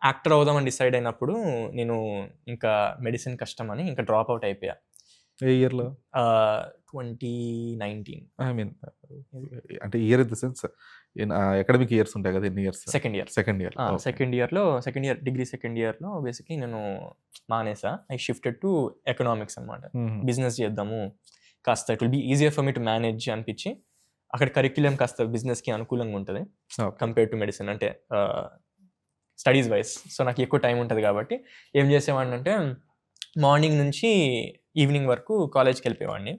Actor అవుదామని decide అయినప్పుడు నేను ఇంకా మెడిసిన్ కష్టమని ఇంకా డ్రాప్ అవుట్ అయిపోయా. ఏ ఇయర్‌లో? 2019 ఐ మీన్ అంటే year in the sense academic years ఉంటాయి కదా! ఎన్ని years? Second year. Second year. Okay. Second year degree second ఇయర్‌లో బేసిక్‌లీ నేను మానేసా. ఐ షిఫ్టెడ్ టు ఎకనామిక్స్ అనమాట. హుహు. బిజినెస్ చేద్దాము. కాస్త it will be easier for me to manage అనిపించి అక్కడ కరిక్యులం కాస్త బిజినెస్‌కి అనుకూలంగా ఉంటది. ఓకే. కంపేర్ టు మెడిసిన్ అంటే స్టడీస్ వైస్. సో నాకు ఎక్కువ టైం ఉంటది కాబట్టి ఏం చేసేవాడినంటే మార్నింగ్ నుంచి ఈవినింగ్ వరకు కాలేజ్‌కి వెళ్ళిపోయేవాడిని.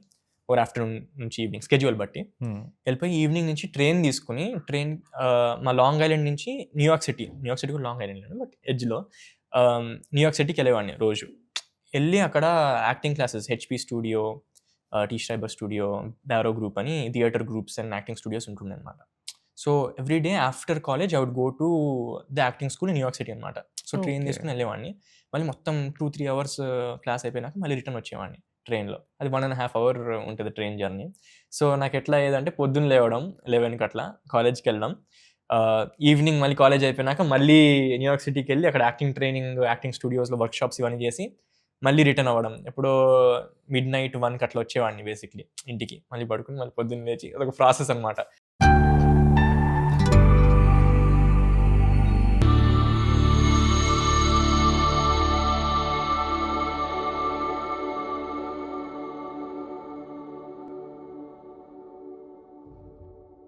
ఓర్ ఆఫ్టర్‌నూన్ నుంచి ఈవినింగ్ స్కెడ్యూల్ బట్టి. హ్మ్. వెళ్ళిపోయి ఈవినింగ్ నుంచి ట్రైన్ తీసుకొని మా లాంగ్ ఐలాండ్ నుంచి న్యూయార్క్ సిటీ కూడా లాంగ్ ఐలాండ్ బట్ ఎడ్జ్‌లో న్యూయార్క్ సిటీకి వెళ్ళేవాడిని రోజు. వెళ్ళి అక్కడ acting classes HP studio, T Schreiber studio, Barrow group అని theatre groups and acting studios ఉంటుండే అనమాట. So every day after college I would go to the acting school in New York city అనమాట. So train okay. తీసుకొని వెళ్ళేవాడిని. మళ్ళీ మొత్తం 2-3 hours class అయిపోయినాక మళ్ళీ రిటర్న్ వచ్చేవాడిని ట్రైన్‌లో. అది 1.5 అవర్ ఉంటది ట్రైన్ జర్నీ. సో నాకెట్లా అయ్యేదంటే పొద్దున్న లేవడం 11కి అట్లా కాలేజ్‌కి వెళ్ళడం. ఈవినింగ్ మళ్ళీ కాలేజ్ అయిపోయినాక మళ్ళీ న్యూయార్క్ సిటీకెళ్ళి అక్కడ యాక్టింగ్ ట్రైనింగ్, యాక్టింగ్ స్టూడియోస్‌లో వర్క్‌షాప్స్ ఇవన్నీ చేసి మళ్ళీ రిటర్న్ అవ్వడం. ఎప్పుడో మిడ్‌నైట్ 1కి అట్లా వచ్చేవాడిని బేసిక్‌లీ ఇంటికి. మళ్ళీ పడుకొని మళ్ళీ పొద్దున్న లేచి అదొక ప్రాసెస్ అనమాట.